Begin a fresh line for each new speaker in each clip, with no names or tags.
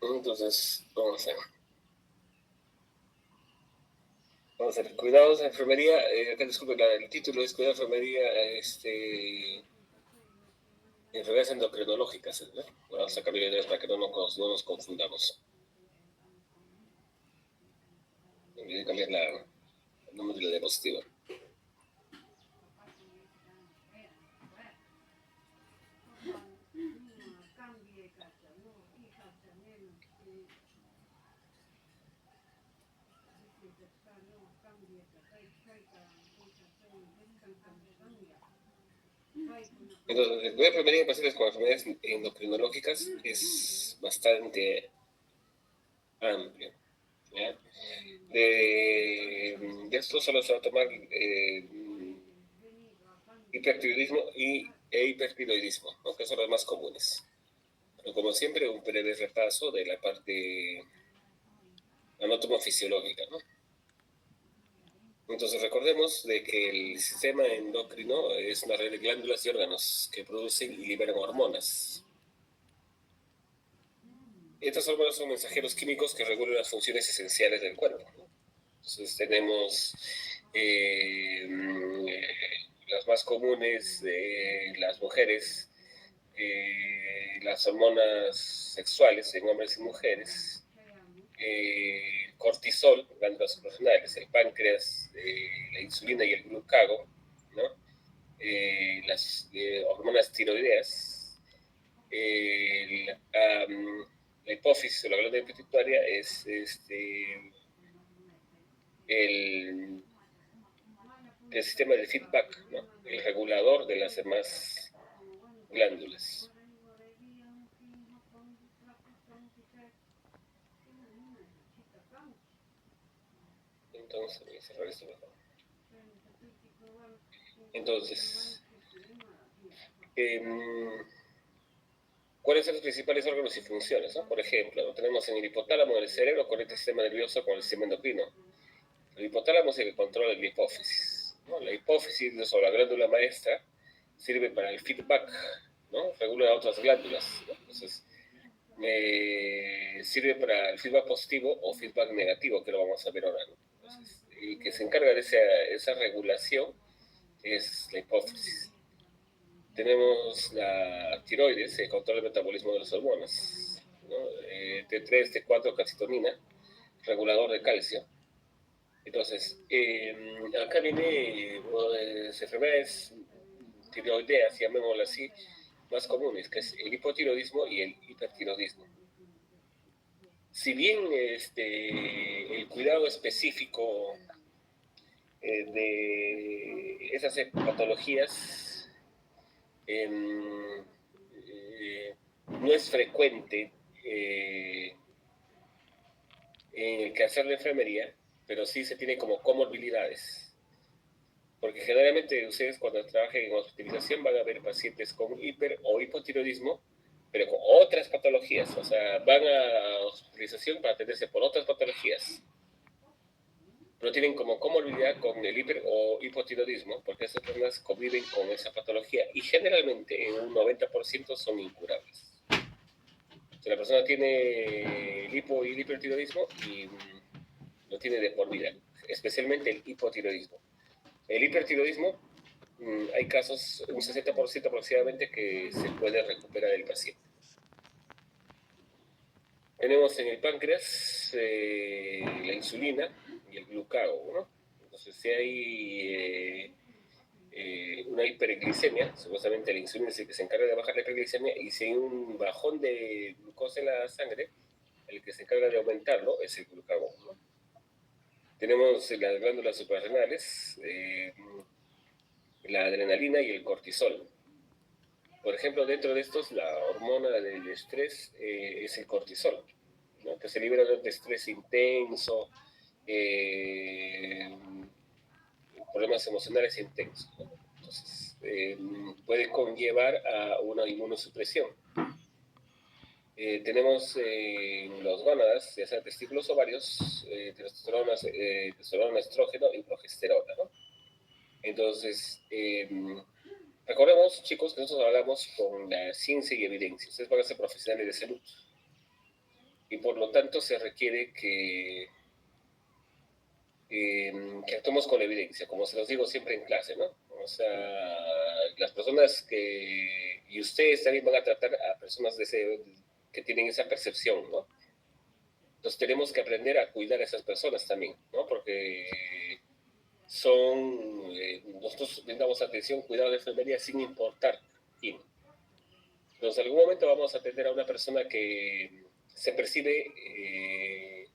Entonces, vamos a ver. Cuidados de enfermería. Acá disculpen, el título es Cuidados de enfermería, enfermedades endocrinológicas, ¿no? Vamos a cambiar de ideas para que no nos confundamos. Voy a cambiar el nombre de la diapositiva. Entonces, voy a prevenir pacientes con enfermedades endocrinológicas es bastante amplio. ¿Ya? De esto solo se va a tomar hipertiroidismo e hipertiroidismo, ¿no? Que son los más comunes. Pero como siempre, un breve repaso de la parte anatomofisiológica, ¿no? Entonces recordemos de que el sistema endocrino es una red de glándulas y órganos que producen y liberan hormonas. Estas hormonas son mensajeros químicos que regulan las funciones esenciales del cuerpo, ¿no? Entonces tenemos las más comunes de las mujeres, las hormonas sexuales en hombres y mujeres, cortisol, glándulas suprarrenales, el páncreas, la insulina y el glucago, ¿no? Las hormonas tiroideas, la hipófisis o la glándula pituitaria es el, el sistema de feedback, ¿no? El regulador de las demás glándulas. Entonces, voy a cerrar esto mejor. Entonces, ¿cuáles son los principales órganos y funciones, ¿no? Por ejemplo, ¿no? Tenemos en el hipotálamo el cerebro, conecta el sistema nervioso con el sistema endocrino. El hipotálamo es el que controla la hipófisis, ¿no? La hipófisis o la glándula maestra sirve para el feedback, ¿no? Regula otras glándulas, ¿no? Entonces, sirve para el feedback positivo o feedback negativo, que lo vamos a ver ahora, ¿no? Entonces, el que se encarga de esa regulación es la hipófisis. Tenemos la tiroides, que controla el metabolismo de las hormonas, ¿no? T3, T4, calcitonina, regulador de calcio. Entonces, acá viene enfermedades tiroideas, llamémoslo así, más comunes, que es el hipotiroidismo y el hipertiroidismo. Si bien el cuidado específico de esas patologías no es frecuente en el quehacer de enfermería, pero sí se tiene como comorbilidades. Porque generalmente ustedes cuando trabajen en hospitalización van a ver pacientes con hiper o hipotiroidismo, pero con otras patologías. O sea, van a hospitalización para atenderse por otras patologías. Pero tienen como comorbilidad con el hiper o hipotiroidismo, porque esas personas conviven con esa patología y generalmente en un 90% son incurables. O sea, la persona tiene el hipo y el hipertiroidismo y lo tiene de por vida, especialmente el hipotiroidismo. El hipertiroidismo, hay casos, un 60% aproximadamente, que se puede recuperar el paciente. Tenemos en el páncreas la insulina y el glucago, ¿no? Entonces, si hay una hiperglicemia, supuestamente la insulina es el que se encarga de bajar la hiperglicemia, y si hay un bajón de glucosa en la sangre, el que se encarga de aumentarlo es el glucago, ¿no? Tenemos las glándulas suprarrenales, la adrenalina y el cortisol. Por ejemplo, dentro de estos, la hormona del estrés es el cortisol, ¿no? Que se libera de estrés intenso, problemas emocionales intensos, ¿no? Entonces, puede conllevar a una inmunosupresión. Tenemos los gónadas, ya sea testículos ovarios, testosterona, estrógeno y progesterona, ¿no? Entonces, recordemos, chicos, que nosotros hablamos con la ciencia y evidencia. Ustedes van a ser profesionales de salud. y por lo tanto se requiere que actuemos con la evidencia, como se los digo siempre en clase, ¿no? O sea, las personas y ustedes también van a tratar a personas que tienen esa percepción, ¿no? Entonces tenemos que aprender a cuidar a esas personas también, ¿no? Porque nosotros brindamos atención, cuidado de enfermería sin importar quién. Entonces, en algún momento vamos a atender a una persona que se percibe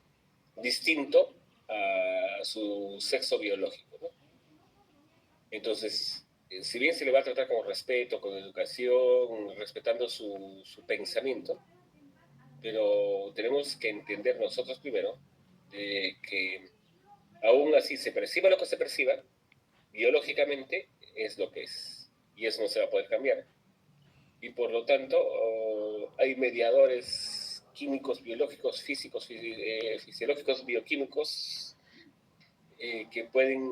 distinto a su sexo biológico, ¿no? Entonces, si bien se le va a tratar con respeto, con educación, respetando su pensamiento, pero tenemos que entender nosotros primero que aún así se perciba lo que se perciba, biológicamente es lo que es, y eso no se va a poder cambiar. Y por lo tanto, hay mediadores químicos, biológicos, físicos, fisiológicos, bioquímicos, que pueden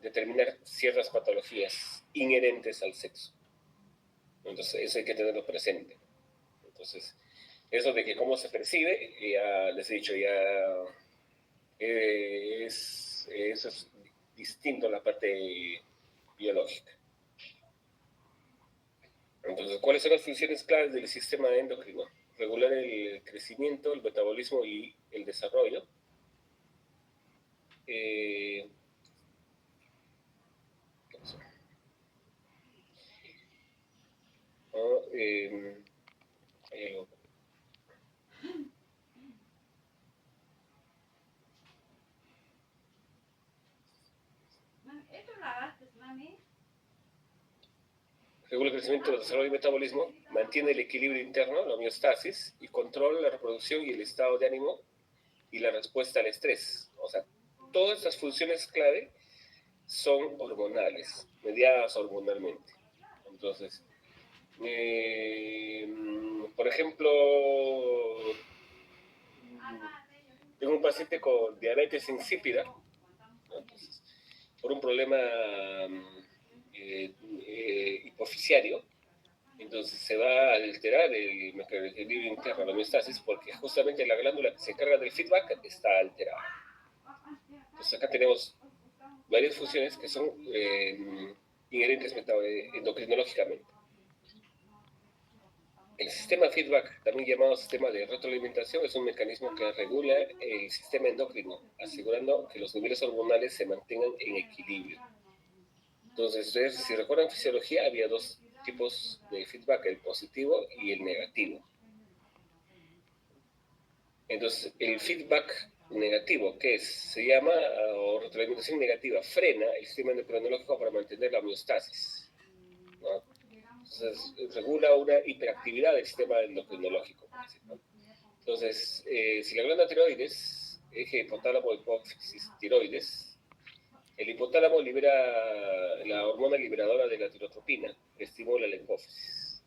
determinar ciertas patologías inherentes al sexo. Entonces, eso hay que tenerlo presente. Entonces, eso de que cómo se percibe, ya les he dicho, ya eso es distinto a la parte biológica. Entonces, ¿cuáles son las funciones claves del sistema endocrino? Regular el crecimiento, el metabolismo y el desarrollo. ¿Qué pasó? Hay algo. Regula el crecimiento, el desarrollo y metabolismo, mantiene el equilibrio interno, la homeostasis, y controla la reproducción y el estado de ánimo y la respuesta al estrés. O sea, todas estas funciones clave son hormonales, mediadas hormonalmente. Entonces, por ejemplo, tengo un paciente con diabetes insípida, ¿no? Entonces, por un problema hipoficiario, entonces se va a alterar el equilibrio interno, la homeostasis, porque justamente la glándula que se encarga del feedback está alterada. Entonces acá tenemos varias funciones que son inherentes endocrinológicamente. El sistema feedback, también llamado sistema de retroalimentación, es un mecanismo que regula el sistema endocrino, asegurando que los niveles hormonales se mantengan en equilibrio. Entonces, si recuerdan fisiología, había dos tipos de feedback, el positivo y el negativo. Entonces, el feedback negativo, ¿qué es? Se llama, o retroalimentación negativa, frena el sistema endocrinológico para mantener la homeostasis, ¿no? Entonces, regula una hiperactividad del sistema endocrinológico, ¿no? Entonces, si la glándula tiroides, eje hipotálamo, hipófisis, tiroides, el hipotálamo libera la hormona liberadora de la tirotropina, que estimula la hipófisis.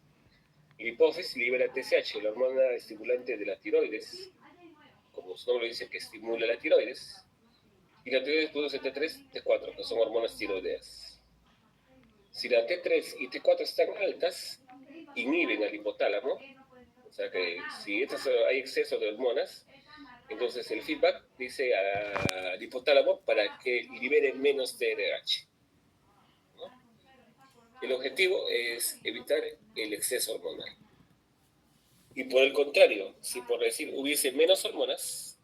La hipófisis libera TSH, la hormona estimulante de la tiroides, como su nombre dice, que estimula la tiroides, y la tiroides produce T3, T4, que son hormonas tiroideas. Si la T3 y T4 están altas, inhiben al hipotálamo, o sea que si hay exceso de hormonas, entonces el feedback dice al hipotálamo para que libere menos TRH, ¿no? El objetivo es evitar el exceso hormonal. Y por el contrario, si por decir hubiese menos hormonas,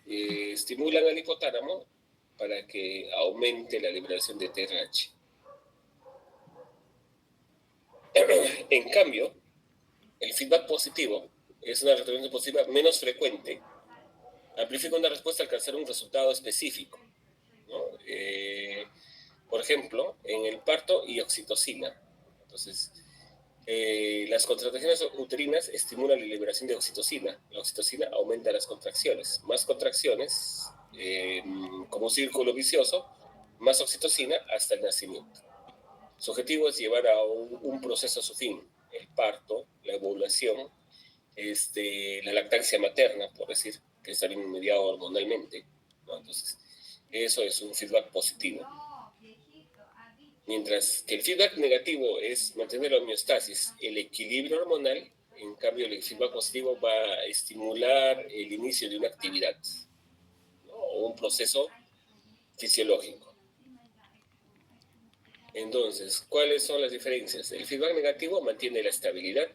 estimulan al hipotálamo para que aumente la liberación de TRH. En cambio, el feedback positivo es una retroalimentación positiva menos frecuente, amplifica una respuesta al alcanzar un resultado específico, ¿no? Por ejemplo, en el parto y oxitocina. Entonces, las contracciones uterinas estimulan la liberación de oxitocina. La oxitocina aumenta las contracciones. Más contracciones, como un círculo vicioso, más oxitocina hasta el nacimiento. Su objetivo es llevar a un proceso a su fin, el parto, la ovulación, la lactancia materna, por decir, que es también mediado hormonalmente, ¿no? Entonces, eso es un feedback positivo. Mientras que el feedback negativo es mantener la homeostasis, el equilibrio hormonal, En cambio, el feedback positivo va a estimular el inicio de una actividad, ¿no? O un proceso fisiológico. Entonces, ¿cuáles son las diferencias? El feedback negativo mantiene la estabilidad.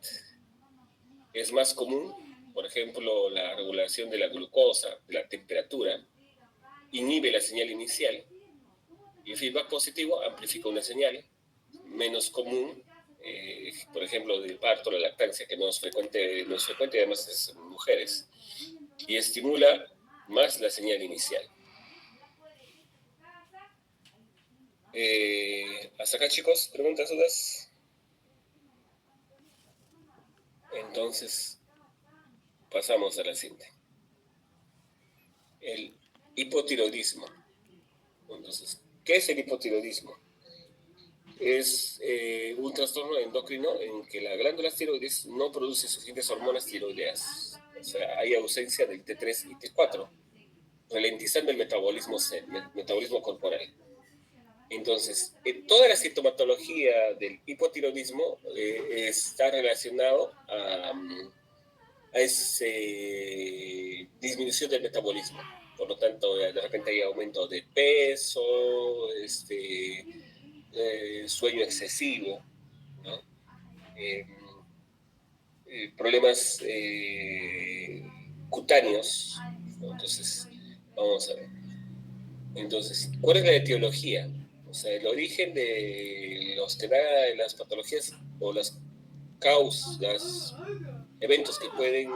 Es más común, por ejemplo, la regulación de la glucosa, de la temperatura, inhibe la señal inicial. Y el feedback positivo amplifica una señal, menos común, por ejemplo, del parto, la lactancia, que no es frecuente además es en mujeres, y estimula más la señal inicial. Hasta acá, chicos, preguntas, dudas. Entonces, pasamos a la siguiente. El hipotiroidismo. Entonces, ¿qué es el hipotiroidismo? Es un trastorno endocrino en que la glándula tiroides no produce suficientes hormonas tiroideas. O sea, hay ausencia del T3 y T4, ralentizando el metabolismo corporal. Entonces, toda la sintomatología del hipotiroidismo está relacionado a esa disminución del metabolismo. Por lo tanto, de repente hay aumento de peso, sueño excesivo, ¿no? Problemas cutáneos, ¿no? Entonces, vamos a ver. Entonces, ¿cuál es la etiología? O sea, el origen de los que da las patologías o las causas, eventos que pueden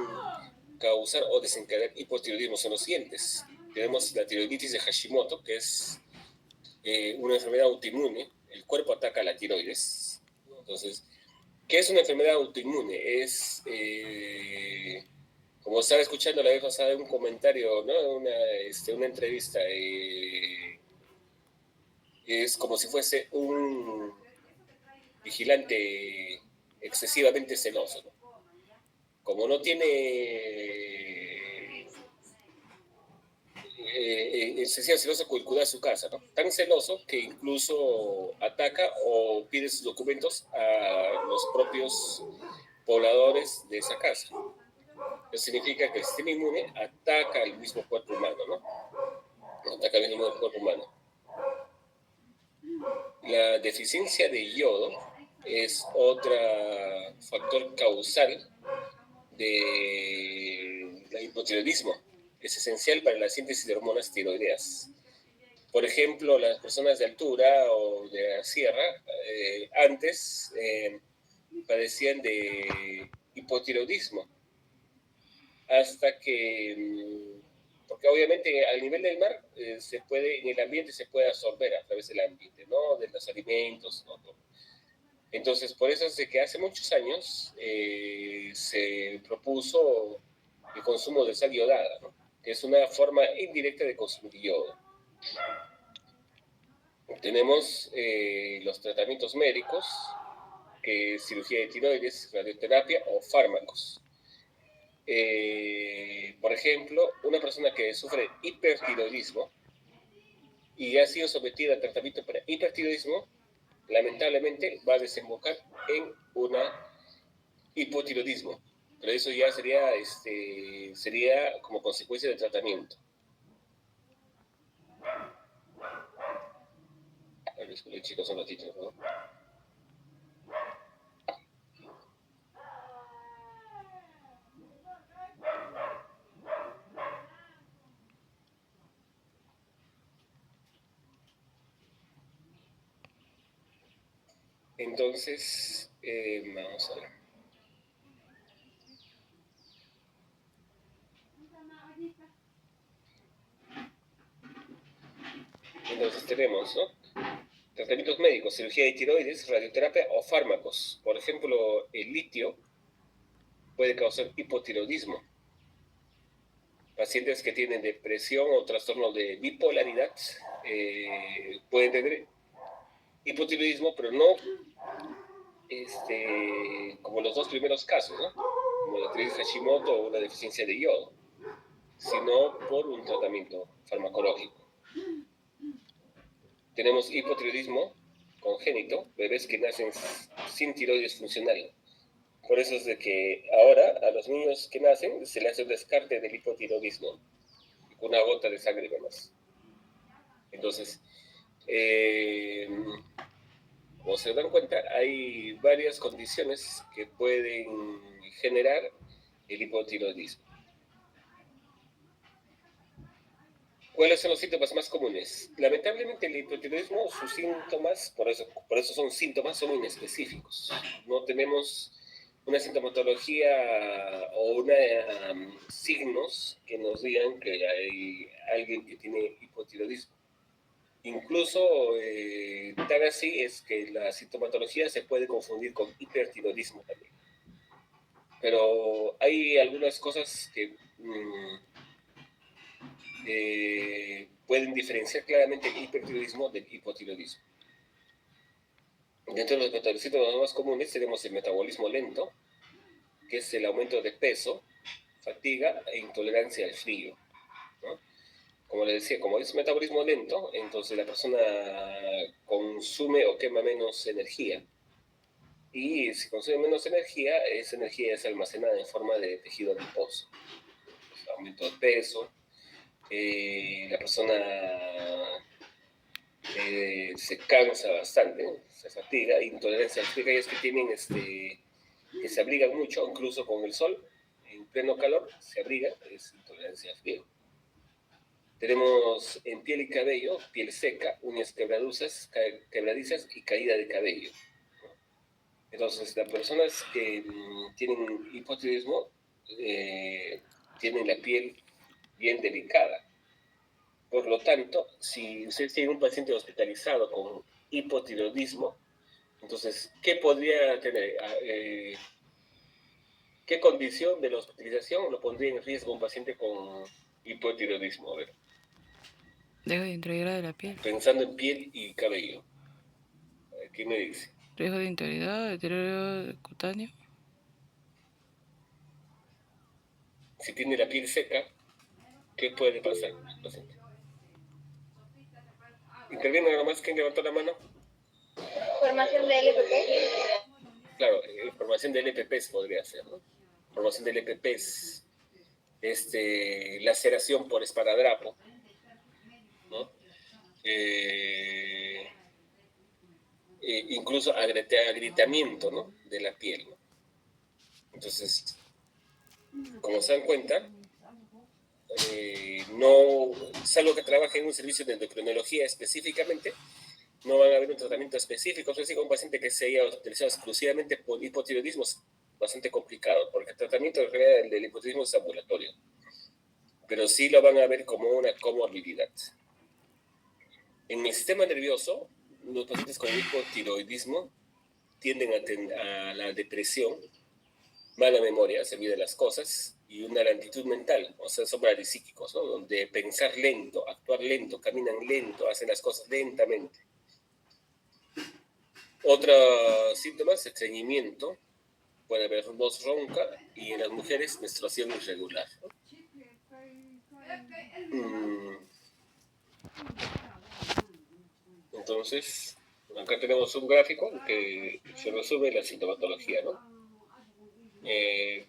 causar o desencadenar hipotiroidismo son los siguientes. Tenemos la tiroiditis de Hashimoto, que es una enfermedad autoinmune. El cuerpo ataca a la tiroides. Entonces, ¿qué es una enfermedad autoinmune? Es, como estaba escuchando la vez pasada un comentario, ¿no? Una entrevista, es como si fuese un vigilante excesivamente celoso, ¿no? Como no tiene excesiva celoso con cuidar su casa, ¿no? Tan celoso que incluso ataca o pide sus documentos a los propios pobladores de esa casa. Eso significa que el sistema inmune ataca al mismo cuerpo humano, ¿no? Ataca al mismo cuerpo humano. La deficiencia de yodo es otro factor causal del hipotiroidismo. Es esencial para la síntesis de hormonas tiroideas. Por ejemplo, las personas de altura o de la sierra antes padecían de hipotiroidismo hasta que, porque obviamente al nivel del mar en el ambiente se puede absorber a través del ambiente, ¿no? De los alimentos, ¿no? Entonces, por eso es de que hace muchos años se propuso el consumo de sal iodada, ¿no? Que es una forma indirecta de consumir yodo. Tenemos los tratamientos médicos, que es cirugía de tiroides, radioterapia o fármacos. Por ejemplo, una persona que sufre hipertiroidismo y ha sido sometida a tratamiento para hipertiroidismo, lamentablemente va a desembocar en una hipotiroidismo. Pero eso ya sería como consecuencia del tratamiento. A ver, chicos, un ratito, ¿no? Entonces, vamos a ver. Entonces tenemos, ¿no? Tratamientos médicos, cirugía de tiroides, radioterapia o fármacos. Por ejemplo, el litio puede causar hipotiroidismo. Pacientes que tienen depresión o trastorno de bipolaridad pueden tener hipotiroidismo, pero no como los dos primeros casos, ¿no? Como la tiroides Hashimoto o una deficiencia de yodo, sino por un tratamiento farmacológico. Tenemos hipotiroidismo congénito, bebés que nacen sin tiroides funcional. Por eso es de que ahora a los niños que nacen se les hace un descarte del hipotiroidismo, con una gota de sangre nomás. Entonces, como se dan cuenta, hay varias condiciones que pueden generar el hipotiroidismo. ¿Cuáles son los síntomas más comunes? Lamentablemente el hipotiroidismo, sus síntomas, por eso son síntomas, son inespecíficos. No tenemos una sintomatología o signos que nos digan que hay alguien que tiene hipotiroidismo. Incluso tan así es que la sintomatología se puede confundir con hipertiroidismo también. Pero hay algunas cosas que pueden diferenciar claramente el hipertiroidismo del hipotiroidismo. Dentro de los síntomas más comunes tenemos el metabolismo lento, que es el aumento de peso, fatiga e intolerancia al frío, ¿no? Como les decía, como es metabolismo lento, entonces la persona consume o quema menos energía. Y si consume menos energía, esa energía es almacenada en forma de tejido adiposo. Pues, aumento de peso, la persona se cansa bastante, se fatiga, intolerancia al frío, aquellos que tienen que se abrigan mucho, incluso con el sol, en pleno calor, se abriga, es intolerancia al frío. Tenemos en piel y cabello, piel seca, uñas quebradizas y caída de cabello. Entonces, las personas que tienen hipotiroidismo tienen la piel bien delicada. Por lo tanto, si usted tiene un paciente hospitalizado con hipotiroidismo, entonces, ¿qué podría tener? ¿Qué condición de la hospitalización lo pondría en riesgo un paciente con hipotiroidismo? A ver,
Riesgo de integridad de la piel.
pensando en piel y cabello. ¿Qué me dice?
Riesgo de integridad, deterioro cutáneo.
Si tiene la piel seca, ¿qué puede pasar, paciente? ¿Interviene nada más? ¿Quién levantó la mano?
Formación de LPP.
Claro, formación de LPPs podría ser, ¿no? Formación de LPPs, laceración por esparadrapo, ¿no? Incluso agrietamiento, ¿no? De la piel, ¿no? Entonces, como se dan cuenta, no, salvo que trabaje en un servicio de endocrinología específicamente, no van a haber un tratamiento específico. Es decir, un paciente que se haya utilizado exclusivamente por hipotiroidismo es bastante complicado, porque el tratamiento del hipotiroidismo es ambulatorio, pero sí lo van a ver como una comorbilidad. En el sistema nervioso, los pacientes con hipotiroidismo tienden a la depresión, mala memoria, se olvida las cosas, y una lentitud mental, o sea, son psíquicos, ¿no? Donde pensar lento, actuar lento, caminan lento, hacen las cosas lentamente. Otros síntomas, estreñimiento, puede haber voz ronca y en las mujeres menstruación irregular, ¿no? Entonces, acá tenemos un gráfico que se resume la sintomatología, ¿no?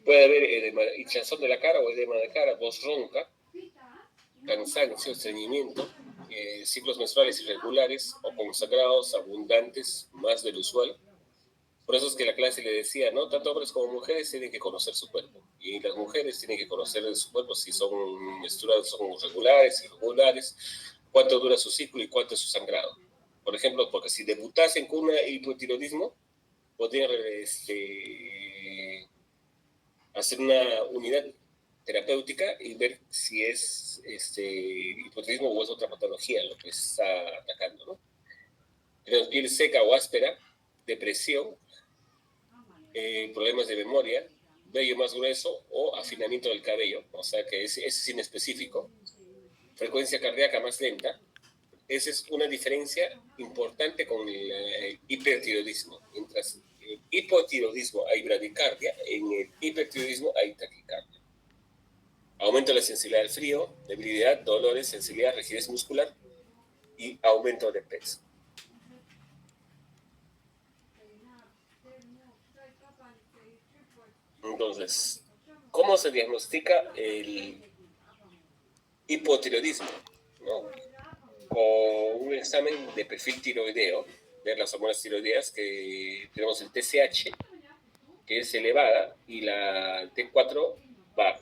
Puede haber hinchazón de la cara o edema de cara, voz ronca, cansancio, estreñimiento, ciclos menstruales irregulares o consagrados abundantes, más del usual. Por eso es que la clase le decía, ¿no? Tanto hombres como mujeres tienen que conocer su cuerpo. Y las mujeres tienen que conocer su cuerpo si son menstruadas, son regulares, irregulares, cuánto dura su ciclo y cuánto es su sangrado. Por ejemplo, porque si debutasen con un hipotiroidismo, podrían hacer una unidad terapéutica y ver si es hipotiroidismo o es otra patología lo que está atacando, ¿no? Tenemos piel seca o áspera, depresión, problemas de memoria, vello más grueso o afinamiento del cabello, o sea que ese es inespecífico, frecuencia cardíaca más lenta. Esa es una diferencia importante con el hipertiroidismo. Mientras en el hipotiroidismo hay bradicardia, en el hipertiroidismo hay taquicardia. Aumento de la sensibilidad al frío, debilidad, dolores, sensibilidad, rigidez muscular y aumento de peso. Entonces, ¿cómo se diagnostica el hipotiroidismo? ¿No? Con un examen de perfil tiroideo, ver las hormonas tiroideas, que tenemos el TSH, que es elevada, y la T4 baja,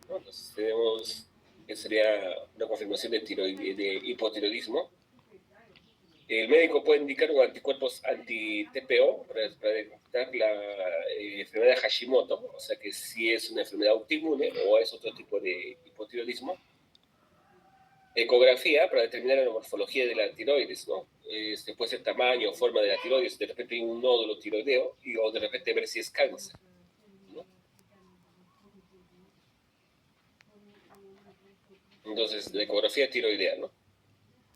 ¿no? Entonces tenemos que sería una confirmación de hipotiroidismo. El médico puede indicar un anticuerpos anti-TPO para detectar la enfermedad de Hashimoto, o sea que si es una enfermedad autoinmune o es otro tipo de hipotiroidismo. Ecografía para determinar la morfología de la tiroides, ¿no? Puede ser tamaño o forma de la tiroides, de repente hay un nódulo tiroideo o de repente ver si es cáncer, ¿no? Entonces, la ecografía tiroidea, ¿no?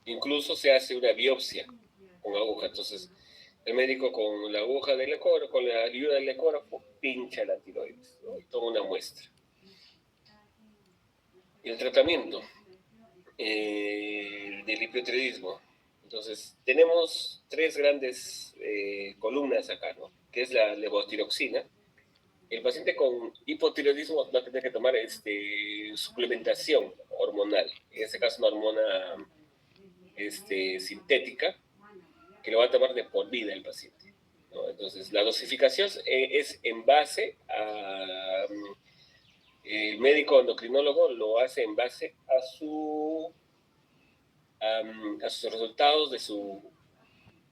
Incluso se hace una biopsia con aguja. Entonces, el médico con la aguja del ecógrafo, con la ayuda del ecógrafo, pincha la tiroides, ¿no? Y toma una muestra. Y el tratamiento del hipotiroidismo. Entonces, tenemos tres grandes columnas acá, ¿no? Que es la levotiroxina. El paciente con hipotiroidismo va a tener que tomar suplementación hormonal. En este caso, una hormona sintética, que lo va a tomar de por vida el paciente, ¿no? Entonces, la dosificación es en base a... el médico endocrinólogo lo hace en base a a sus resultados de su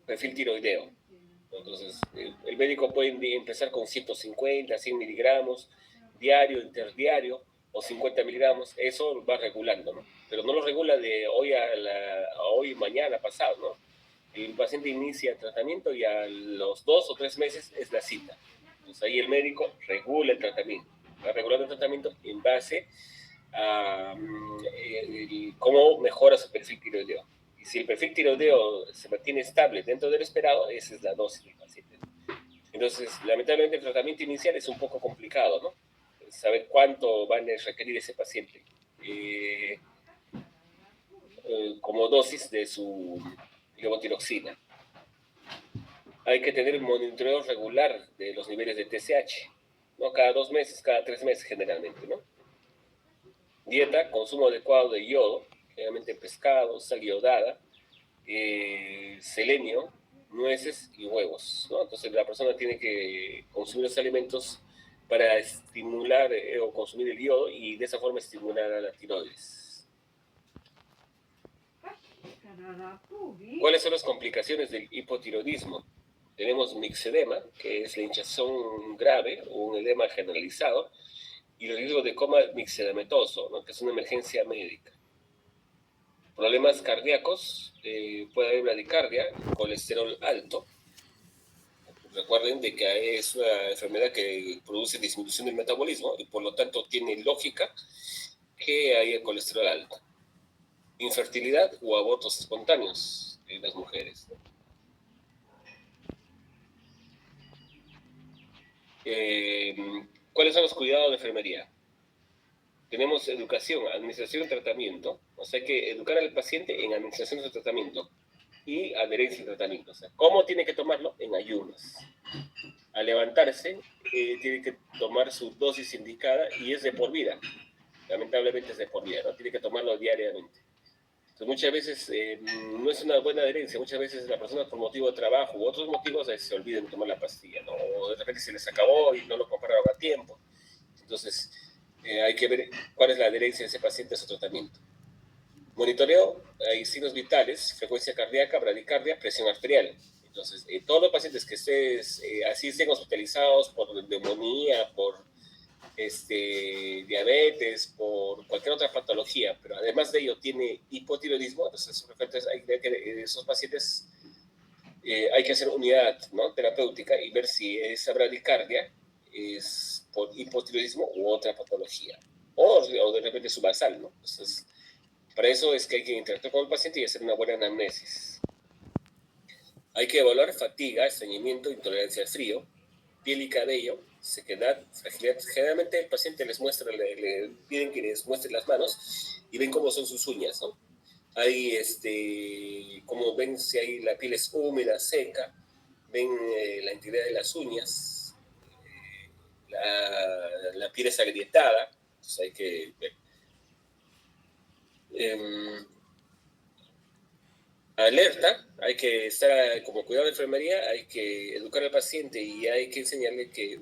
perfil tiroideo. Entonces, el médico puede empezar con 150, 100 miligramos diario, interdiario, o 50 miligramos. Eso va regulando, ¿no? Pero no lo regula de hoy a hoy, mañana, pasado, ¿no? El paciente inicia el tratamiento y a los 2 o 3 meses es la cita. Entonces ahí el médico regula el tratamiento. Va regulando el tratamiento en base a cómo mejora su perfil tiroideo. Y si el perfil tiroideo se mantiene estable dentro del esperado, esa es la dosis del paciente. Entonces, lamentablemente el tratamiento inicial es un poco complicado, ¿no? Saber cuánto va a requerir ese paciente como dosis de su levotiroxina. Hay que tener un monitoreo regular de los niveles de TSH, ¿no? Cada 2 meses, cada 3 meses generalmente, ¿no? Dieta, consumo adecuado de yodo, generalmente pescado, sal iodada, selenio, nueces y huevos, ¿no? Entonces la persona tiene que consumir los alimentos para estimular o consumir el yodo y de esa forma estimular a la tiroides. ¿Cuáles son las complicaciones del hipotiroidismo? Tenemos mixedema, que es la hinchazón grave o un edema generalizado, y el riesgo de coma mixedematoso, ¿no? Que es una emergencia médica. Problemas cardíacos, puede haber bradicardia, colesterol alto. Recuerden de que es una enfermedad que produce disminución del metabolismo y por lo tanto tiene lógica que haya colesterol alto. Infertilidad o abortos espontáneos en las mujeres, ¿no? ¿Cuáles son los cuidados de enfermería? Tenemos educación, administración y tratamiento. O sea, hay que educar al paciente en administración de tratamiento y adherencia al tratamiento. O sea, ¿cómo tiene que tomarlo? En ayunas. Al levantarse, tiene que tomar su dosis indicada y es de por vida. Lamentablemente es de por vida, ¿no? Tiene que tomarlo diariamente. Entonces, muchas veces no es una buena adherencia. Muchas veces la persona por motivo de trabajo u otros motivos se olvida de tomar la pastilla, ¿no? O de repente se les acabó y no lo compraron a tiempo. Entonces, hay que ver cuál es la adherencia de ese paciente a su tratamiento. Monitoreo, hay signos vitales, frecuencia cardíaca, bradicardia, presión arterial. Entonces, todos los pacientes que así estén hospitalizados por neumonía, por diabetes, por cualquier otra patología, pero además de ello tiene hipotiroidismo, entonces hay que esos pacientes hay que hacer unidad, ¿no?, terapéutica y ver si esa bradicardia es por hipotiroidismo u otra patología, o de repente subasal, ¿no? Entonces, para eso es que hay que interactuar con el paciente y hacer una buena anamnesis. Hay que evaluar fatiga, estreñimiento, intolerancia al frío, piel y cabello, sequedad, fragilidad. Generalmente el paciente le piden que les muestre las manos y ven cómo son sus uñas, ¿no? Como ven si la piel es húmeda, seca, ven la integridad de las uñas, piel es agrietada, entonces hay que ver. Alerta, hay que estar como cuidado de enfermería, hay que educar al paciente y hay que enseñarle que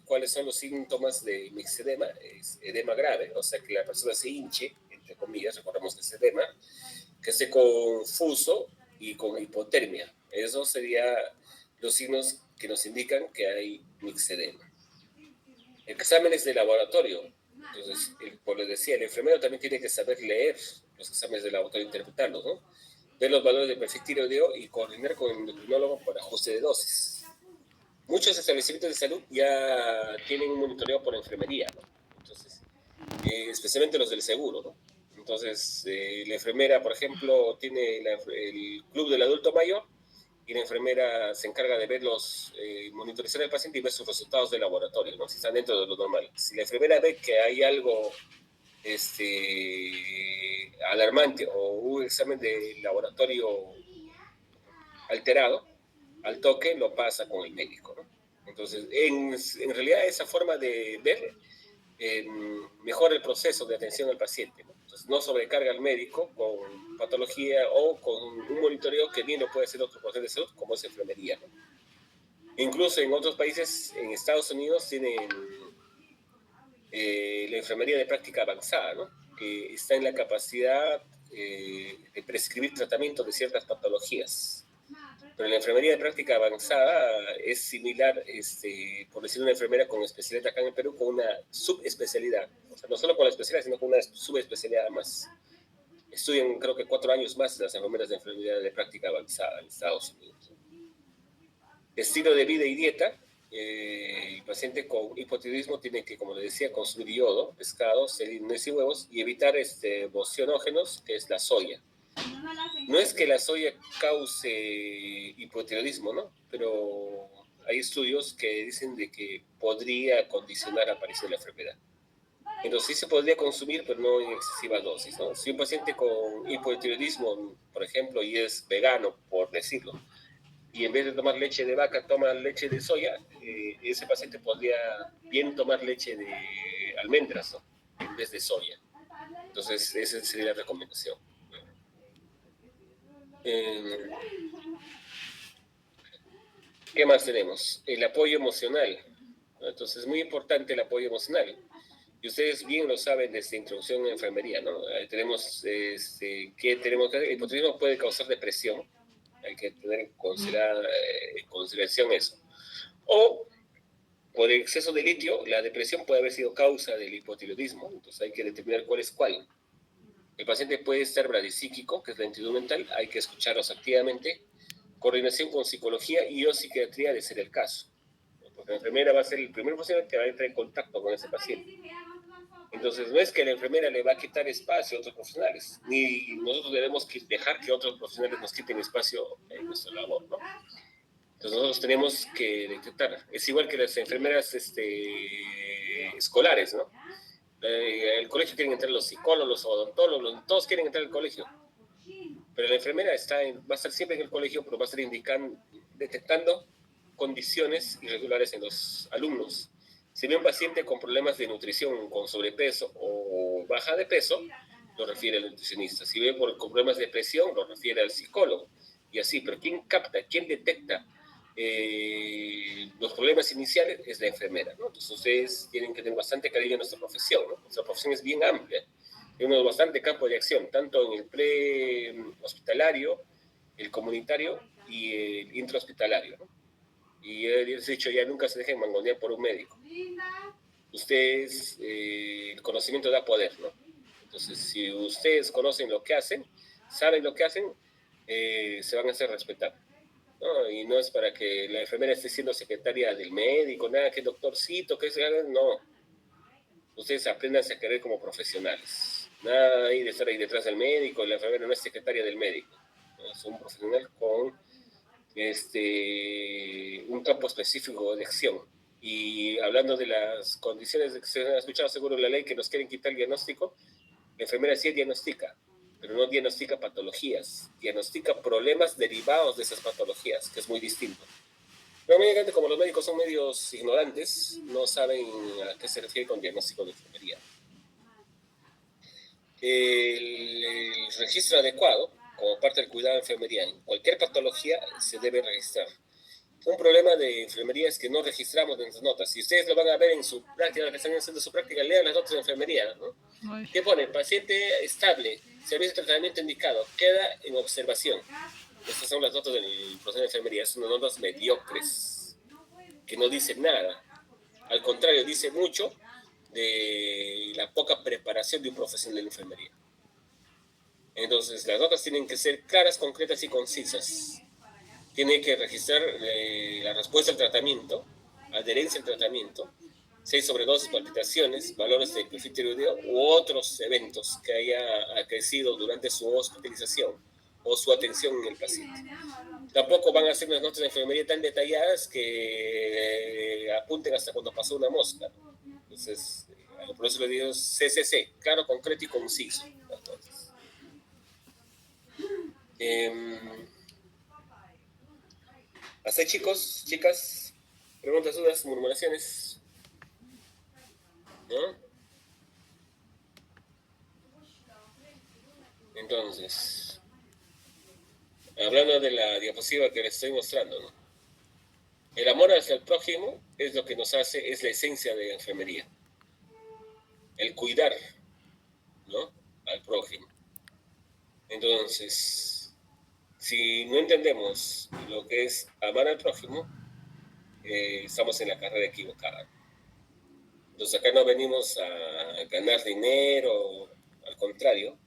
cuáles son los síntomas de mixedema, es edema grave, o sea que la persona se hinche, entre comillas, recordemos que es edema, que esté confuso y con hipotermia. Esos serían los signos que nos indican que hay mixedema. Exámenes de laboratorio. Entonces, como les decía, el enfermero también tiene que saber leer los exámenes de laboratorio e interpretarlos, ¿no? Ver los valores de perfil tiroideo y coordinar con el endocrinólogo para ajuste de dosis. Muchos establecimientos de salud ya tienen un monitoreo por enfermería, ¿no? Entonces, especialmente los del seguro, ¿no? Entonces, la enfermera, por ejemplo, tiene el club del adulto mayor y la enfermera se encarga de ver monitorizar al paciente y ver sus resultados de laboratorio, ¿no? Si están dentro de lo normal. Si la enfermera ve que hay algo alarmante o un examen de laboratorio alterado, al toque lo pasa con el médico, ¿no? Entonces, en realidad esa forma de ver mejora el proceso de atención al paciente, ¿no? Entonces, no sobrecarga al médico con patología o con un monitoreo que bien lo puede hacer otro profesional de salud, como es enfermería, ¿no? Incluso en otros países, en Estados Unidos, tienen la enfermería de práctica avanzada, ¿no? Que está en la capacidad de prescribir tratamiento de ciertas patologías. Pero la enfermería de práctica avanzada es similar, por decir, una enfermera con especialidad acá en el Perú, con una subespecialidad. O sea, no solo con la especialidad, sino con una subespecialidad más. Estudian, creo que 4 años más las enfermeras de enfermería de práctica avanzada en Estados Unidos. Estilo de vida y dieta. El paciente con hipotiroidismo tiene que, como les decía, consumir yodo, pescados, nueces y huevos y evitar bocionógenos, que es la soya. No es que la soya cause hipotiroidismo, ¿no? Pero hay estudios que dicen de que podría condicionar la aparición de la enfermedad. Entonces sí se podría consumir, pero no en excesivas dosis, ¿no? Si un paciente con hipotiroidismo, por ejemplo, y es vegano, por decirlo, y en vez de tomar leche de vaca toma leche de soya, ese paciente podría bien tomar leche de almendras, ¿no? En vez de soya. Entonces esa sería la recomendación. ¿Qué más tenemos? El apoyo emocional. Entonces es muy importante el apoyo emocional. Y ustedes bien lo saben desde introducción en enfermería, ¿no? Tenemos que el hipotiroidismo puede causar depresión. Hay que tener en consideración eso. O por exceso de litio, la depresión puede haber sido causa del hipotiroidismo. Entonces hay que determinar cuál es cuál. El paciente puede estar bradisíquico, que es lentitud mental, hay que escucharlos activamente. Coordinación con psicología y o psiquiatría de ser el caso. Porque la enfermera va a ser el primer profesional que va a entrar en contacto con ese paciente. Entonces, no es que la enfermera le va a quitar espacio a otros profesionales, ni nosotros debemos dejar que otros profesionales nos quiten espacio en nuestra labor, ¿no? Entonces, nosotros tenemos que detectar. Es igual que las enfermeras escolares, ¿no? El colegio quieren entrar los psicólogos, los odontólogos, todos quieren entrar al colegio. Pero la enfermera va a estar siempre en el colegio, pero va a estar detectando condiciones irregulares en los alumnos. Si ve un paciente con problemas de nutrición, con sobrepeso o baja de peso, lo refiere al nutricionista. Si ve con problemas de presión, lo refiere al psicólogo. Y así, pero ¿quién capta, quién detecta los problemas iniciales? Es la enfermera, ¿no? Entonces ustedes tienen que tener bastante cariño en nuestra profesión, ¿no? Nuestra profesión es bien amplia. Tenemos bastante campo de acción, tanto en el pre-hospitalario, el comunitario y el intrahospitalario, ¿no? Y les he dicho, ya nunca se dejen mangonear por un médico. Ustedes, el conocimiento da poder, ¿no? Entonces, si ustedes conocen lo que hacen, saben lo que hacen, se van a hacer respetar, ¿no? Y no es para que la enfermera esté siendo secretaria del médico, nada, que doctorcito, que se haga, no. Ustedes aprendan a querer como profesionales. Nada ahí de estar ahí detrás del médico, la enfermera no es secretaria del médico. Es un profesional con un campo específico de acción. Y hablando de las condiciones que se han escuchado seguro en la ley que nos quieren quitar el diagnóstico, la enfermera sí diagnostica, pero no diagnostica patologías, diagnostica problemas derivados de esas patologías, que es muy distinto. Normalmente, como los médicos son medios ignorantes, no saben a qué se refiere con diagnóstico de enfermería. El registro adecuado, como parte del cuidado de enfermería, en cualquier patología se debe registrar. Un problema de enfermería es que no registramos nuestras notas. Si ustedes lo van a ver en su práctica, que están haciendo su práctica, lean las notas de enfermería, ¿no?
Ay,
¿Qué pone? Paciente estable, servicio de tratamiento indicado, queda en observación. Estas son las notas del proceso de enfermería, son notas mediocres, que no dicen nada. Al contrario, dice mucho de la poca preparación de un profesional de la enfermería. Entonces, las notas tienen que ser claras, concretas y concisas. Tiene que registrar la respuesta al tratamiento, adherencia al tratamiento, 6 sobredosis, palpitaciones, valores de perfil tiroideo u otros eventos que haya acrecido durante su hospitalización o su atención en el paciente. Tampoco van a hacer unas notas de enfermería tan detalladas que apunten hasta cuando pasó una mosca. Entonces, por eso le digo CCC, claro, concreto y conciso. Entonces, hasta ahí, chicos, chicas, preguntas, dudas, murmuraciones, ¿no? Entonces, hablando de la diapositiva que les estoy mostrando, ¿no? El amor hacia el prójimo es lo que nos hace, es la esencia de la enfermería. El cuidar, ¿no? Al prójimo. Entonces, si no entendemos lo que es amar al prójimo, estamos en la carrera equivocada. Entonces, acá no venimos a ganar dinero, al contrario,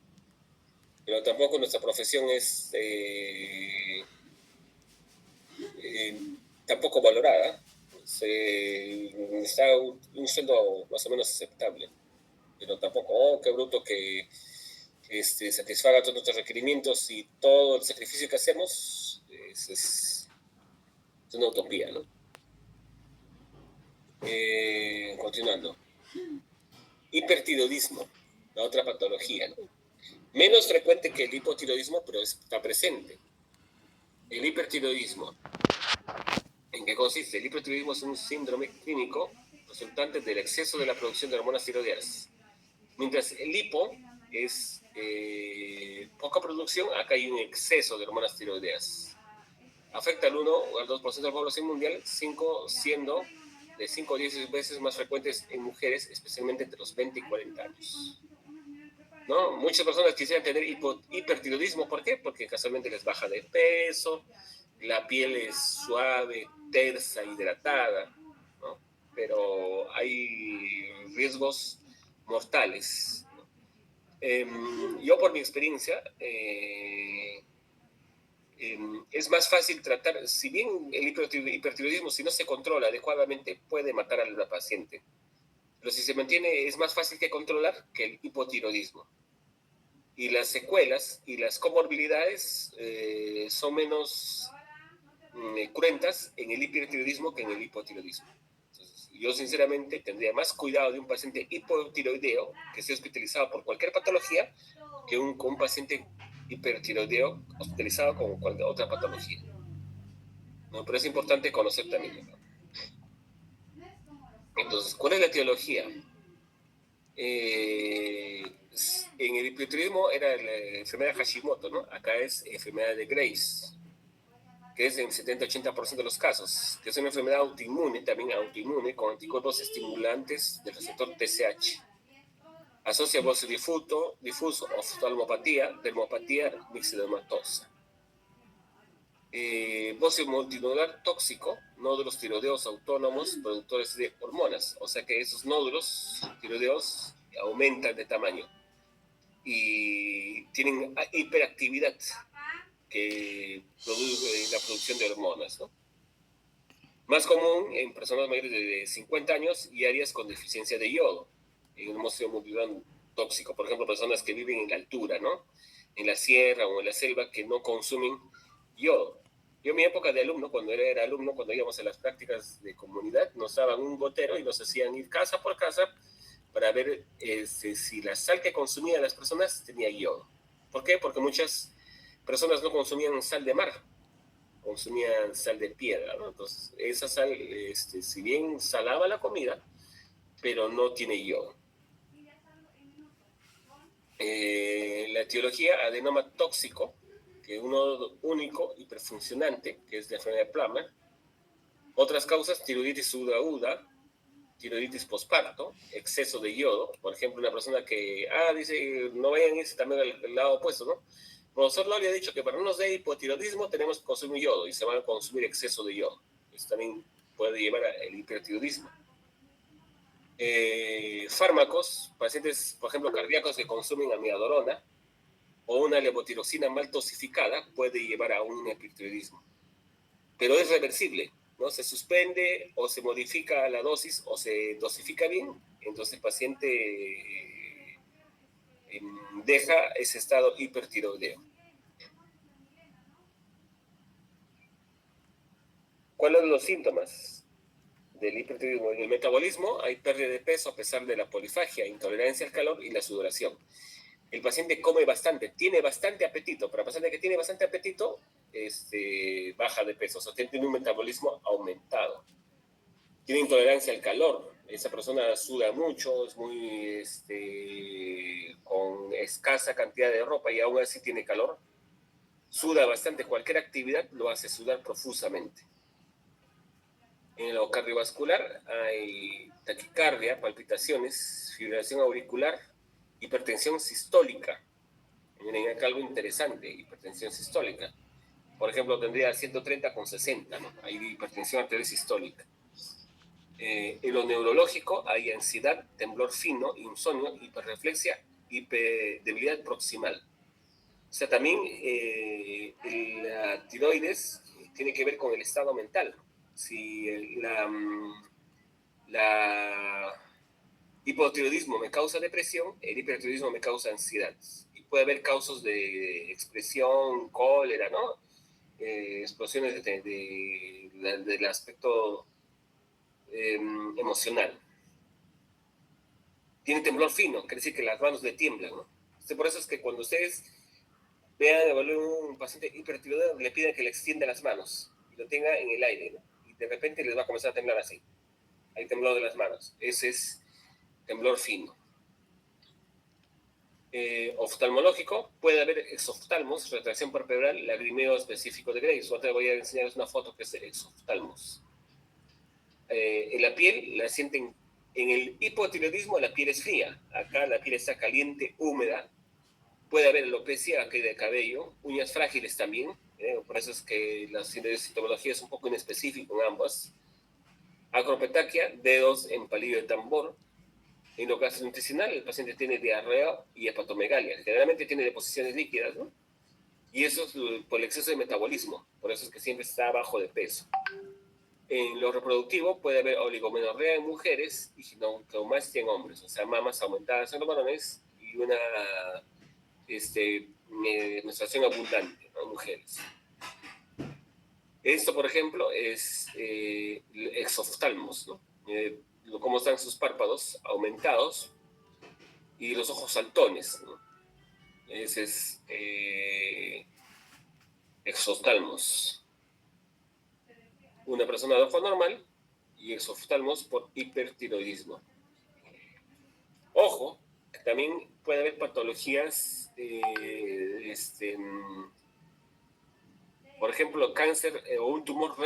pero tampoco nuestra profesión es tampoco valorada. Está un sueldo más o menos aceptable, pero tampoco, oh, qué bruto que satisfaga todos nuestros requerimientos y todo el sacrificio que hacemos es una utopía, ¿no? Continuando. Hipertiroidismo, la otra patología, ¿no? Menos frecuente que el hipotiroidismo, pero está presente. El hipertiroidismo, ¿en qué consiste? El hipertiroidismo es un síndrome clínico resultante del exceso de la producción de hormonas tiroideas. Mientras el hipo es poca producción, acá hay un exceso de hormonas tiroideas. Afecta al 1 o al 2% de la población mundial, siendo de 5 a 10 veces más frecuentes en mujeres, especialmente entre los 20 y 40 años. ¿No? Muchas personas quisieran tener hipertiroidismo. ¿Por qué? Porque casualmente les baja de peso, la piel es suave, tersa, hidratada, ¿no? Pero hay riesgos mortales. Yo por mi experiencia, es más fácil tratar, si bien el hipertiroidismo, si no se controla adecuadamente, puede matar a la paciente. Pero si se mantiene, es más fácil que controlar que el hipotiroidismo. Y las secuelas y las comorbilidades son menos cruentas en el hipertiroidismo que en el hipotiroidismo. Entonces, yo sinceramente tendría más cuidado de un paciente hipotiroideo que esté hospitalizado por cualquier patología que un paciente hipertiroideo hospitalizado con cualquier otra patología. ¿No? Pero es importante conocer también, ¿no? Entonces, ¿cuál es la etiología? En el hipotiroidismo era la enfermedad de Hashimoto, ¿no? Acá es enfermedad de Graves, que es en 70-80% de los casos, que es una enfermedad autoinmune, también autoinmune, con anticuerpos estimulantes del receptor TSH. Asocia bocio difuso, oftalmopatía, dermopatía mixedematosa. Bocio multinodular tóxico, nódulos tiroideos autónomos productores de hormonas, o sea que esos nódulos tiroideos aumentan de tamaño y tienen hiperactividad que produce la producción de hormonas, ¿no? Más común en personas mayores de 50 años y áreas con deficiencia de yodo, en un bocio multinodular tóxico, por ejemplo, personas que viven en la altura, ¿no? En la sierra o en la selva que no consumen yodo. Yo en mi época de alumno, cuando era alumno, cuando íbamos a las prácticas de comunidad, nos daban un gotero y nos hacían ir casa por casa para ver si la sal que consumían las personas tenía yodo. ¿Por qué? Porque muchas personas no consumían sal de mar. consumían sal de piedra, ¿no? Entonces, esa sal, si bien salaba la comida, pero no tiene yodo. La etiología, adenoma tóxico, que es uno único hiperfuncionante, que es la enfermedad de Plummer. Otras causas, tiroiditis aguda, tiroiditis posparto, exceso de yodo. Por ejemplo, una persona que, dice, no vayan a irse también al lado opuesto, ¿no? El profesor Loli ha dicho que para no nos dé hipotiroidismo tenemos que consumir yodo y se van a consumir exceso de yodo. Eso también puede llevar al hipertiroidismo. Fármacos, pacientes, por ejemplo, cardíacos que consumen amiodarona o una levotiroxina mal dosificada puede llevar a un hipertiroidismo. Pero es reversible, ¿no? Se suspende o se modifica la dosis o se dosifica bien, entonces el paciente deja ese estado hipertiroideo. ¿Cuáles son los síntomas del hipertiroidismo? En el metabolismo hay pérdida de peso a pesar de la polifagia, intolerancia al calor y la sudoración. El paciente come bastante, tiene bastante apetito. Para el paciente que tiene bastante apetito, baja de peso, o sea, tiene un metabolismo aumentado. Tiene intolerancia al calor. Esa persona suda mucho, es muy con escasa cantidad de ropa y aún así tiene calor. Suda bastante, cualquier actividad lo hace sudar profusamente. En lo cardiovascular hay taquicardia, palpitaciones, fibrilación auricular, hipertensión sistólica. Miren acá algo interesante, hipertensión sistólica. Por ejemplo, tendría 130/60, ¿no? Hay hipertensión arterial sistólica. En lo neurológico hay ansiedad, temblor fino, insomnio, hiperreflexia, debilidad proximal. O sea, también la tiroides tiene que ver con el estado mental. Si la hipotiroidismo me causa depresión, el hipertiroidismo me causa ansiedad. Y puede haber causas de expresión, cólera, ¿no? Explosiones del aspecto emocional. Tiene temblor fino, quiere decir que las manos le tiemblan, ¿no? Por eso es que cuando ustedes vean, evalúen un paciente hipertiroideo, le piden que le extienda las manos y lo tenga en el aire, ¿no? Y de repente les va a comenzar a temblar así. Hay temblor de las manos. Ese es temblor fino. Oftalmológico, puede haber exoftalmos, retracción palpebral, lagrimeo específico de Graves. Otra voy a enseñarles una foto que es el exoftalmos. En la piel la sienten, en el hipotiroidismo la piel es fría, acá la piel está caliente, húmeda, puede haber alopecia, caída de cabello, uñas frágiles también, por eso es que la sintomatología es un poco inespecífica en ambas. Acropetaquia, dedos en palillo de tambor. En lo gastrointestinal el paciente tiene diarrea y hepatomegalia, generalmente tiene deposiciones líquidas, ¿no? Y eso es por el exceso de metabolismo, por eso es que siempre está bajo de peso. En lo reproductivo puede haber oligomenorrea en mujeres y ginectomastia en hombres, o sea, mamas aumentadas en los varones y una menstruación abundante, ¿no? En mujeres. Esto, por ejemplo, es exoftalmos, ¿no? Cómo están sus párpados aumentados y los ojos saltones, ¿no? Ese es exoftalmos. Una persona de ojo normal y exoftalmos por hipertiroidismo. Ojo, también puede haber patologías, por ejemplo, cáncer o un tumor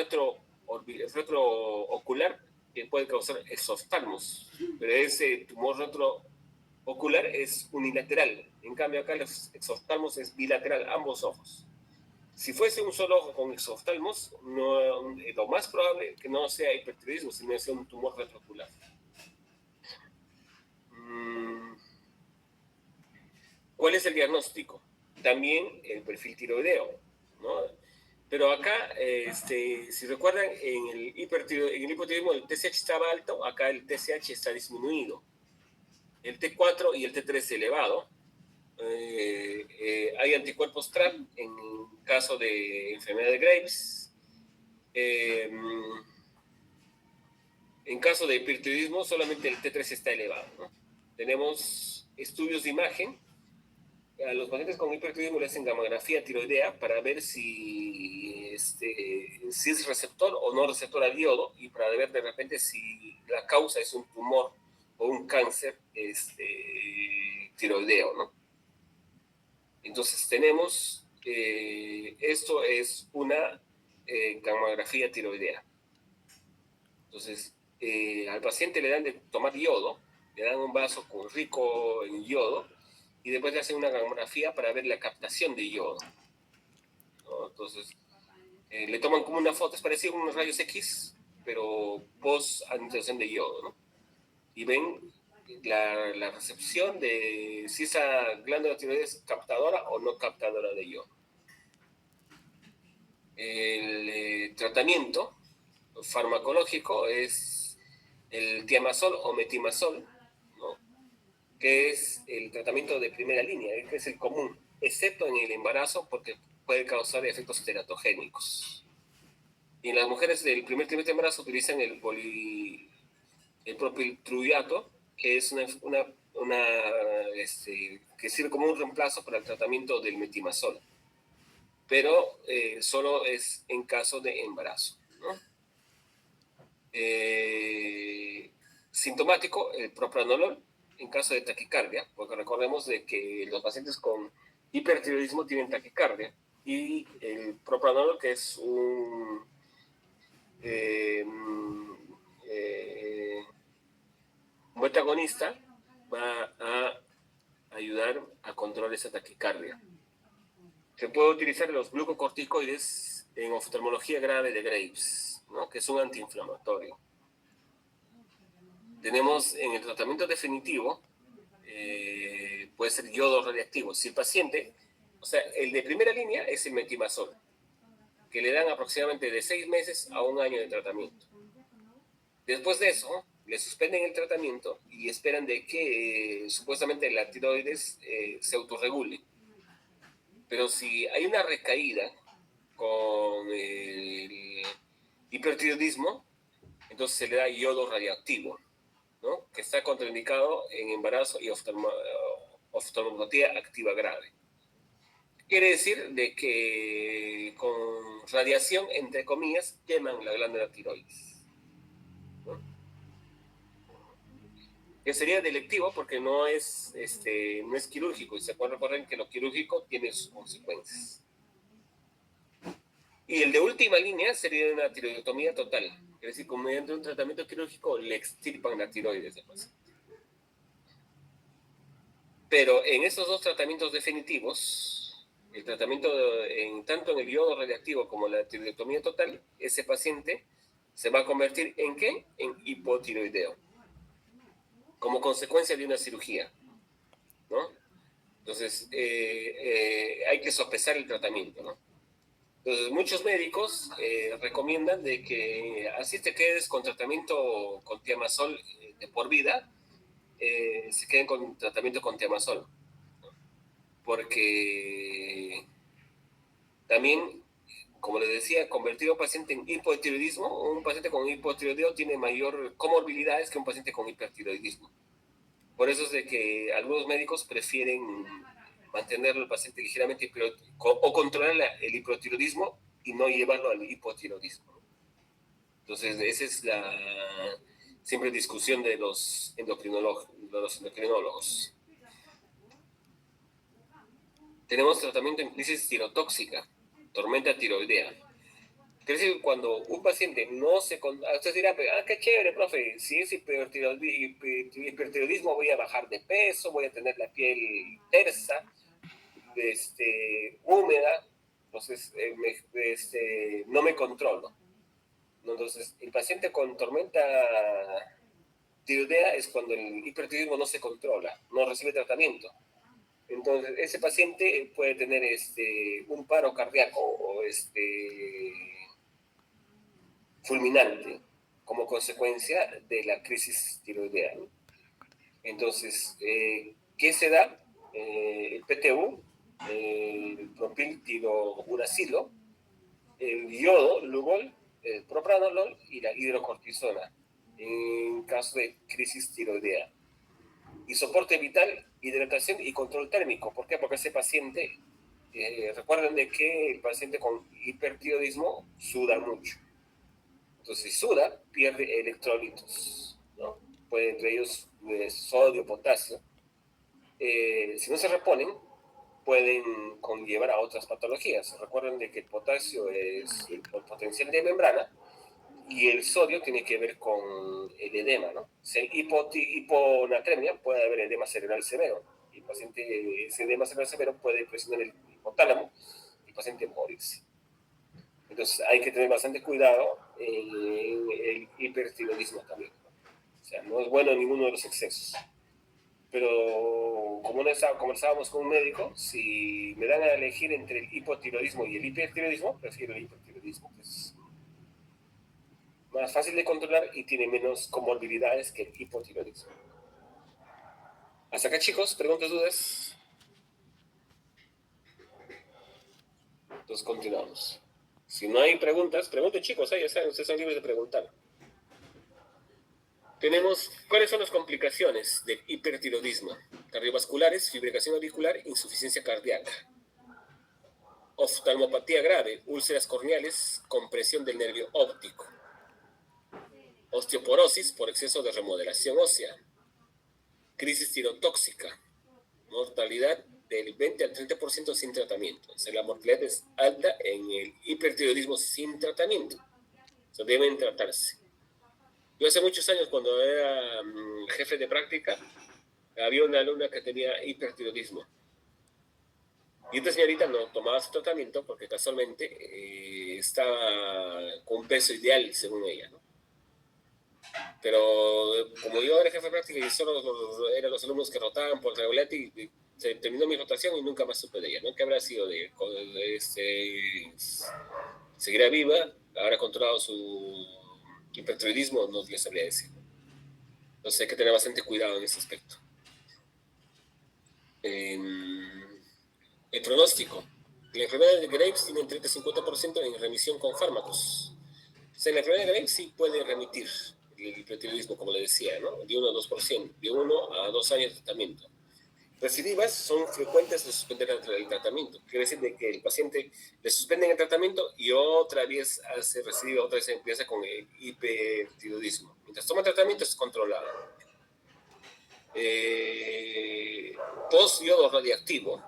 retroocular que puede causar exoftalmos, pero ese tumor retroocular es unilateral. En cambio, acá el exoftalmos es bilateral, ambos ojos. Si fuese un solo ojo con exoftalmos, lo más probable es que no sea hipertiroidismo, sino que sea un tumor retroocular. ¿Cuál es el diagnóstico? También el perfil tiroideo, ¿no? Pero acá, si recuerdan, en el hipotiroidismo el TSH estaba alto, acá el TSH está disminuido. El T4 y el T3 elevado. Hay anticuerpos TRAP en caso de enfermedad de Graves. En caso de hipertiroidismo, solamente el T3 está elevado, ¿no? Tenemos estudios de imagen a los pacientes con hipertiroidismo le hacen gamografía tiroidea para ver si es receptor o no receptor al yodo y para ver de repente si la causa es un tumor o un cáncer tiroideo, ¿no? Entonces tenemos, esto es una gamografía tiroidea. Entonces, al paciente le dan de tomar yodo, le dan un vaso rico en yodo y después le hacen una gamografía para ver la captación de yodo, ¿no? Entonces, le toman como una foto, es parecido a unos rayos X, pero post administración de yodo, ¿no? Y ven la recepción de si esa glándula tiroides es captadora o no captadora de yodo. El tratamiento farmacológico es el tiamazol o metimazol, ¿no? Que es el tratamiento de primera línea, que es el común, excepto en el embarazo porque puede causar efectos teratogénicos. Y en las mujeres del primer trimestre de embarazo utilizan el propiltruiato, que es que sirve como un reemplazo para el tratamiento del metimazol, pero solo es en caso de embarazo, ¿no? Sintomático, el propranolol en caso de taquicardia, porque recordemos de que los pacientes con hipertiroidismo tienen taquicardia, y el propranolol, que es un beta agonista, va a ayudar a controlar esa taquicardia. Se puede utilizar los glucocorticoides en oftalmología grave de Graves, ¿no? Que es un antiinflamatorio. Tenemos en el tratamiento definitivo, puede ser yodo radiactivo. Si el paciente, o sea, el de primera línea es el metimazol, que le dan aproximadamente de 6 meses a 1 año de tratamiento. Después de eso, le suspenden el tratamiento y esperan de que supuestamente la tiroides se autorregule. Pero si hay una recaída con el hipertiroidismo, entonces se le da yodo radioactivo, ¿no? Que está contraindicado en embarazo y oftalmopatía activa grave. Quiere decir de que con radiación, entre comillas, queman la glándula tiroides, ¿no? Que sería delictivo porque no es quirúrgico, y se puede recordar que lo quirúrgico tiene sus consecuencias. Y el de última línea sería una tiroidectomía total, es decir, como mediante un tratamiento quirúrgico le extirpan la tiroides del paciente. Pero en esos dos tratamientos definitivos, el tratamiento tanto en el yodo radiactivo como la tiroidectomía total, ese paciente se va a convertir ¿en qué? En hipotiroideo, como consecuencia de una cirugía, ¿no? Entonces, hay que sopesar el tratamiento, ¿no? Entonces, muchos médicos recomiendan de que así te quedes con tratamiento con tiamazol de por vida, se queden con tratamiento con tiamazol, porque también, como les decía, convertir a un paciente en hipotiroidismo, un paciente con hipotiroideo tiene mayor comorbilidades que un paciente con hipertiroidismo. Por eso es de que algunos médicos prefieren mantener al paciente ligeramente o controlar el hipotiroidismo y no llevarlo al hipotiroidismo. Entonces, esa es la siempre discusión de los endocrinólogos. Tenemos tratamiento en crisis tirotóxica, tormenta tiroidea. Quiere decir, cuando un paciente no se... Usted dirá, qué chévere, profe, si es hipertiroidismo voy a bajar de peso, voy a tener la piel tersa, húmeda, entonces no me controlo. Entonces, el paciente con tormenta tiroidea es cuando el hipertiroidismo no se controla, no recibe tratamiento. Entonces, ese paciente puede tener un paro cardíaco o fulminante como consecuencia de la crisis tiroidea. Entonces, ¿qué se da? El PTU, el propiltirouracilo, el yodo, Lugol, el propranolol y la hidrocortisona en caso de crisis tiroidea. Y soporte vital, hidratación y control térmico. ¿Por qué? Porque ese paciente, recuerden de que el paciente con hipertiroidismo suda mucho. Entonces, si suda, pierde electrolitos, ¿no? Puede, entre ellos sodio, potasio. Si no se reponen, pueden conllevar a otras patologías. Recuerden de que el potasio es el potencial de membrana y el sodio tiene que ver con el edema, ¿no? Si hay hiponatremia, puede haber edema cerebral severo. Y el paciente, ese edema cerebral severo puede presionar el hipotálamo y el paciente morirse. Entonces hay que tener bastante cuidado en el hipertiroidismo también. O sea, no es bueno ninguno de los excesos. Pero como conversábamos con un médico, si me dan a elegir entre el hipotiroidismo y el hipertiroidismo, prefiero el hipertiroidismo, que es más fácil de controlar y tiene menos comorbilidades que el hipotiroidismo. Hasta acá, chicos, preguntas, dudas. Entonces continuamos. Si no hay preguntas, pregunten, chicos, ya saben, ustedes son libres de preguntar. Tenemos, ¿cuáles son las complicaciones del hipertiroidismo? Cardiovasculares, fibrilación auricular, insuficiencia cardíaca. Oftalmopatía grave, úlceras corneales, compresión del nervio óptico. Osteoporosis por exceso de remodelación ósea. Crisis tirotóxica. Mortalidad del 20 al 30% sin tratamiento. O sea, la mortalidad es alta en el hipertiroidismo sin tratamiento. O sea, deben tratarse. Yo hace muchos años, cuando era jefe de práctica, había una alumna que tenía hipertiroidismo. Y esta señorita no tomaba su tratamiento porque casualmente estaba con un peso ideal, según ella, ¿no? Pero como yo era jefe de práctica y solo eran los alumnos que rotaban por regular, y se terminó mi rotación y nunca más supe de ella, ¿no? ¿Qué habrá sido de seguirá viva? ¿Habrá controlado su hipertiroidismo? No les sabría decir. Entonces hay que tener bastante cuidado en ese aspecto. El pronóstico. La enfermedad de Graves tiene entre 30 y 50% en remisión con fármacos. O sea, la enfermedad de Graves sí puede remitir el hipertiroidismo, como le decía, ¿no? De 1 a 2%, de 1 a 2 años de tratamiento. Recidivas son frecuentes de suspender el tratamiento. Quiere decir de que el paciente le suspenden el tratamiento y otra vez hace recidiva, otra vez empieza con el hipertiroidismo. Mientras toma tratamiento es controlado. Post-yodo radiactivo,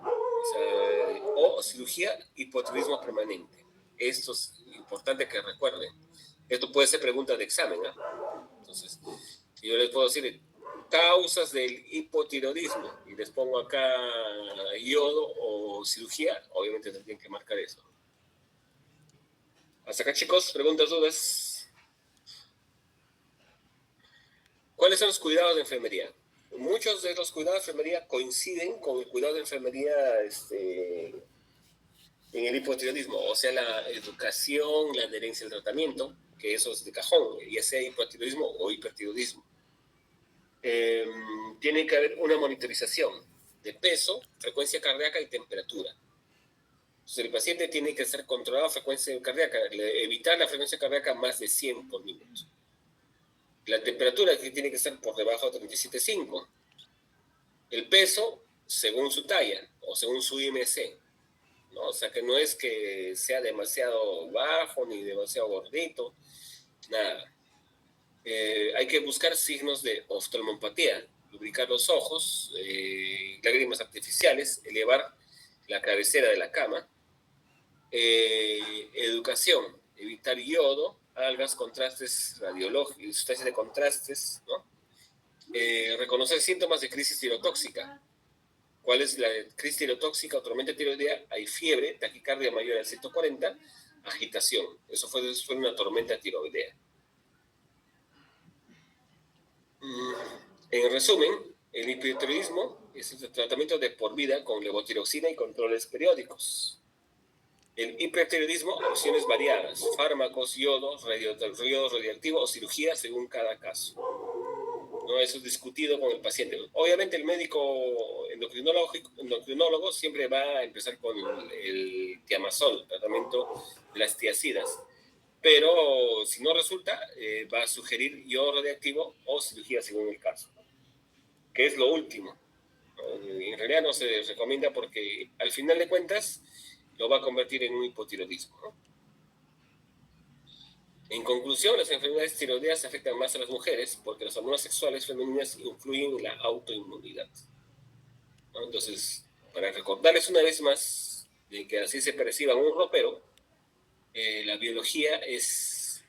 o cirugía hipotiroidismo permanente. Esto es importante que recuerden. Esto puede ser pregunta de examen, ¿eh? Entonces, yo les puedo decir causas del hipotiroidismo y les pongo acá yodo o cirugía, obviamente tendrían que marcar eso. Hasta acá, chicos, preguntas, dudas. ¿Cuáles son los cuidados de enfermería? Muchos de los cuidados de enfermería coinciden con el cuidado de enfermería en el hipotiroidismo, o sea, la educación, la adherencia al tratamiento, que eso es de cajón, ya sea hipotiroidismo o hipertiroidismo. Tiene que haber una monitorización de peso, frecuencia cardíaca y temperatura. Entonces, el paciente tiene que estar controlado a frecuencia cardíaca, evitar la frecuencia cardíaca más de 100 por minuto. La temperatura que tiene que estar por debajo de 37,5. El peso según su talla o según su IMC, ¿no? O sea, que no es que sea demasiado bajo ni demasiado gordito, nada. Hay que buscar signos de oftalmopatía, lubricar los ojos, lágrimas artificiales, elevar la cabecera de la cama. Educación, evitar yodo, algas, contrastes radiológicos, sustancias de contrastes, ¿no? Reconocer síntomas de crisis tirotóxica. ¿Cuál es la crisis tirotóxica o tormenta tiroidea? Hay fiebre, taquicardia mayor al 140, agitación. Eso fue una tormenta tiroidea. En resumen, el hipertiroidismo es el tratamiento de por vida con levotiroxina y controles periódicos. El hipertiroidismo, opciones variadas, fármacos, yodo radioactivo o cirugía según cada caso. ¿No? Eso es discutido con el paciente. Obviamente el médico endocrinólogo siempre va a empezar con el tiamazol, tratamiento de las tiazidas. Pero si no resulta, va a sugerir yodo radioactivo o cirugía según el caso. que es lo último, ¿no? En realidad no se recomienda porque al final de cuentas lo va a convertir en un hipotiroidismo, ¿no? En conclusión, las enfermedades tiroideas afectan más a las mujeres porque las hormonas sexuales femeninas influyen en la autoinmunidad, ¿no? Entonces, para recordarles una vez más de que así se perciba un ropero, la biología es